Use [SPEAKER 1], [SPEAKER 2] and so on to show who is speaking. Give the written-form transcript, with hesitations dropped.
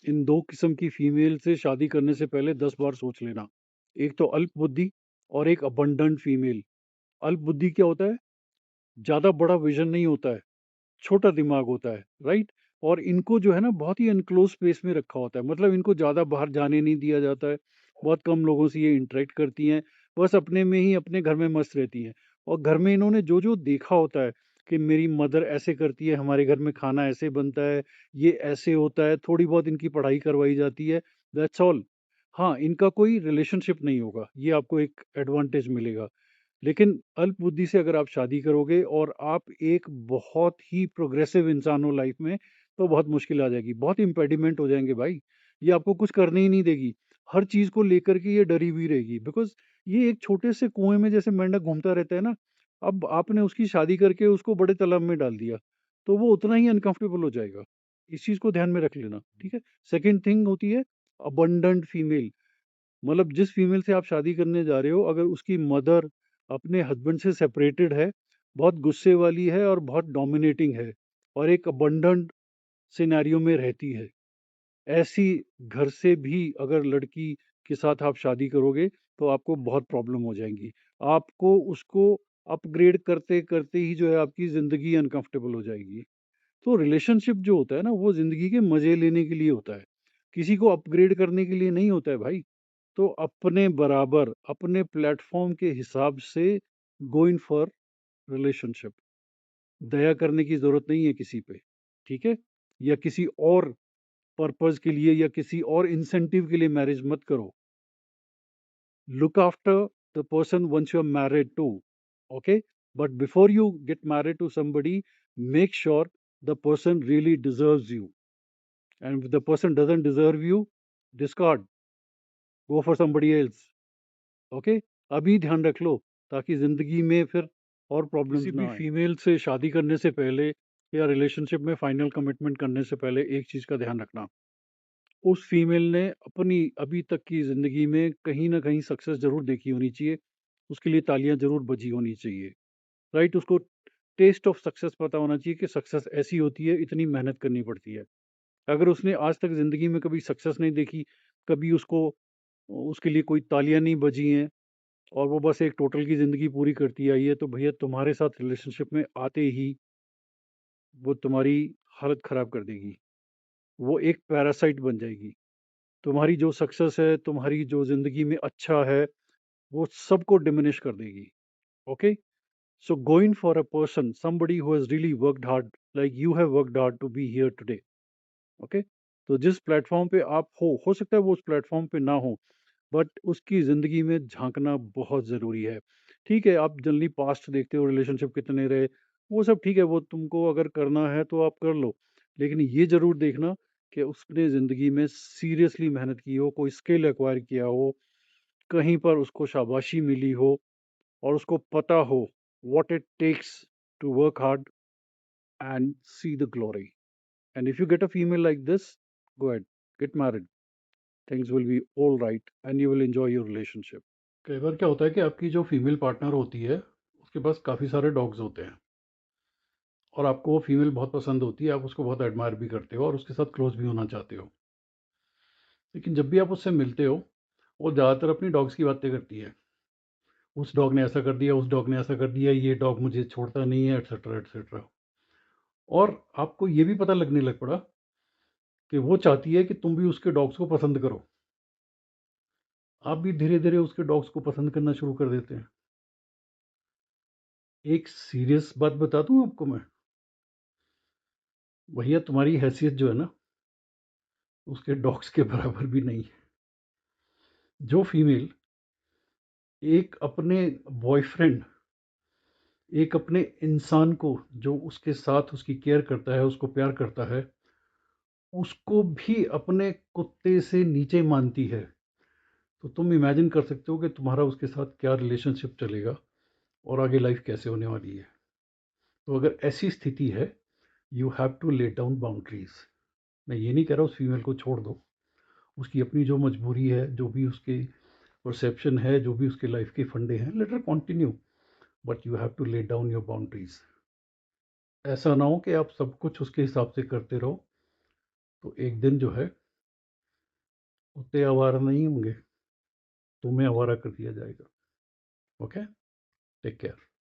[SPEAKER 1] इन 2 किस्म की फीमेल से शादी करने से पहले 10 बार सोच लेना। एक तो अल्प बुद्धि और एक अबंडंट फीमेल। अल्प बुद्धि क्या होता है? ज़्यादा बड़ा विज़न नहीं होता है, छोटा दिमाग होता है, राइट? और इनको जो है ना बहुत ही एनक्लोज़ स्पेस में रखा होता है, मतलब इनको ज़्यादा बाहर जाने नहीं दिया जाता है, बहुत कम लोगों से ये इंटरैक्ट करती हैं, बस अपने में ही अपने घर में मस्त रहती हैं। और घर में इन्होंने जो-जो देखा होता है कि मेरी मदर ऐसे करती है, हमारे घर में खाना ऐसे बनता है, ये ऐसे होता है, थोड़ी बहुत इनकी पढ़ाई करवाई जाती है, दैट्स ऑल। हाँ, इनका कोई रिलेशनशिप नहीं होगा, ये आपको एक एडवांटेज मिलेगा। लेकिन अल्प बुद्धि से अगर आप शादी करोगे और आप एक बहुत ही प्रोग्रेसिव इंसान हो लाइफ में, तो बहुत मुश्किल आ जाएगी, बहुत इम्पेडिमेंट हो जाएंगे भाई। ये आपको कुछ करने ही नहीं देगी, हर चीज को लेकर के ये डरी हुई रहेगी, बिकॉज ये एक छोटे से कुएं में जैसे मेंढक घूमता रहता है ना। अब आपने उसकी शादी करके उसको बड़े तालाब में डाल दिया, तो वो उतना ही अनकंफर्टेबल हो जाएगा। इस चीज को ध्यान में रख लेना, ठीक है। सेकेंड थिंग होती है अबंडेंट फीमेल। मतलब जिस फीमेल से आप शादी करने जा रहे हो, अगर उसकी मदर अपने हस्बैंड से सेपरेटेड है, बहुत गुस्से वाली है और बहुत डोमिनेटिंग है और एक अबंडंट सिनेरियो में रहती है, ऐसी घर से भी अगर लड़की के साथ आप शादी करोगे, तो आपको बहुत प्रॉब्लम हो जाएंगी। आपको उसको अपग्रेड करते करते ही जो है आपकी ज़िंदगी अनकंफर्टेबल हो जाएगी। तो रिलेशनशिप जो होता है ना, वो ज़िंदगी के मज़े लेने के लिए होता है, किसी को अपग्रेड करने के लिए नहीं होता है भाई। तो अपने बराबर, अपने प्लेटफ़ॉर्म के हिसाब से गो इन फॉर रिलेशनशिप। दया करने की ज़रूरत नहीं है किसी पे, ठीक है? या किसी और पर्पज़ के लिए या किसी और इंसेंटिव के लिए मैरिज मत करो। Look after the person once you're married to, okay? But before you get married to somebody, make sure the person really deserves you. And if the person doesn't deserve you, discard, go for somebody else. Okay, अभी ध्यान रख लो, ताकि जिंदगी में फिर और problems किसी ना भी आए। फीमेल से शादी करने से पहले या रिलेशनशिप में फाइनल कमिटमेंट करने से पहले एक चीज का ध्यान रखना। उस फीमेल ने अपनी अभी तक की जिंदगी में कहीं ना कहीं सक्सेस जरूर देखी होनी चाहिए, उसके लिए तालियां जरूर बजी होनी चाहिए, राइट? उसको टेस्ट ऑफ सक्सेस पता होना चाहिए कि सक्सेस ऐसी होती है, इतनी मेहनत करनी पड़ती है। अगर उसने आज तक जिंदगी में कभी सक्सेस नहीं देखी, कभी उसको उसके लिए कोई तालियां नहीं बजी हैं, और वो बस एक टोटल की ज़िंदगी पूरी करती आई है, तो भैया तुम्हारे साथ रिलेशनशिप में आते ही वो तुम्हारी हालत ख़राब कर देगी। वो एक पैरासाइट बन जाएगी। तुम्हारी जो सक्सेस है, तुम्हारी जो ज़िंदगी में अच्छा है, वो सबको डिमिनिश कर देगी। Okay? So go in for a person, somebody who has really worked hard like you have worked hard to be here today. Okay? तो जिस प्लेटफ़ॉर्म पे आप हो सकता है वो उस प्लेटफ़ॉर्म पे ना हो, बट उसकी ज़िंदगी में झाँकना बहुत ज़रूरी है। ठीक है, आप जनरली पास्ट देखते हो, रिलेशनशिप कितने रहे, वो सब ठीक है, वो तुमको अगर करना है तो आप कर लो। लेकिन ये ज़रूर देखना कि उसने ज़िंदगी में सीरियसली मेहनत की हो, कोई स्किल एक्वायर किया हो, कहीं पर उसको शाबाशी मिली हो और उसको पता हो what it takes to work hard and see the glory. And if you get a female like this, go ahead, get married, things will be all right and you will enjoy your relationship. कई बार क्या होता है कि आपकी जो female partner होती है, उसके पास काफ़ी सारे डॉग्स होते हैं और आपको वो फीमेल बहुत पसंद होती है, आप उसको बहुत एडमायर भी करते हो और उसके साथ क्लोज भी होना चाहते हो। लेकिन जब भी आप उससे मिलते हो, वो ज़्यादातर अपनी डॉग्स की बातें करती है। उस डॉग ने ऐसा कर दिया, उस डॉग ने ऐसा कर दिया, ये डॉग मुझे छोड़ता नहीं है, एटसेट्रा एटसेट्रा। और आपको ये भी पता लगने लग पड़ा कि वो चाहती है कि तुम भी उसके डॉग्स को पसंद करो। आप भी धीरे धीरे उसके डॉग्स को पसंद करना शुरू कर देते हैं। एक सीरियस बात बता दूं आपको मैं, भैया तुम्हारी हैसियत जो है ना, उसके डॉग्स के बराबर भी नहीं है। जो फीमेल एक अपने बॉयफ्रेंड, एक अपने इंसान को जो उसके साथ उसकी केयर करता है, उसको प्यार करता है, उसको भी अपने कुत्ते से नीचे मानती है, तो तुम इमेजिन कर सकते हो कि तुम्हारा उसके साथ क्या रिलेशनशिप चलेगा और आगे लाइफ कैसे होने वाली है। तो अगर ऐसी स्थिति है, you have to lay down boundaries. मैं ये नहीं कह रहा उस फीमेल को छोड़ दो, उसकी अपनी जो मजबूरी है, जो भी उसकी परसेप्शन है, जो भी उसके लाइफ के फंडे हैं, let her continue, but you have to lay down your boundaries. ऐसा ना हो कि आप सब कुछ उसके हिसाब से करते रहो, तो एक दिन जो है उतने आवारा नहीं होंगे, तुम्हें आवारा कर दिया जाएगा। Okay, take care.